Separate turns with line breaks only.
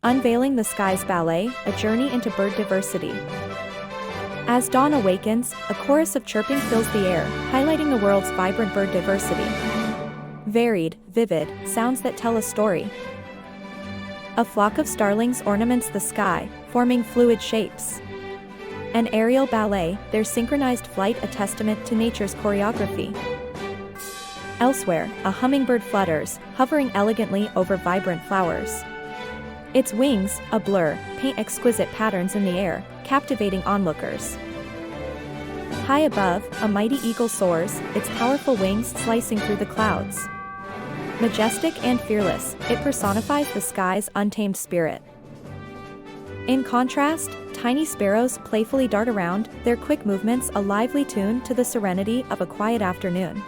Unveiling the Skies Ballet, a journey into bird diversity. As dawn awakens, a chorus of chirping fills the air, highlighting the world's vibrant bird diversity. Varied, vivid, sounds that tell a story. A flock of starlings ornaments the sky, forming fluid shapes. An aerial ballet, their synchronized flight a testament to nature's choreography. Elsewhere, a hummingbird flutters, hovering elegantly over vibrant flowers. Its wings, a blur, paint exquisite patterns in the air, captivating onlookers. High above, a mighty eagle soars, its powerful wings slicing through the clouds. Majestic and fearless, it personifies the sky's untamed spirit. In contrast, tiny sparrows playfully dart around, their quick movements a lively tune to the serenity of a quiet afternoon.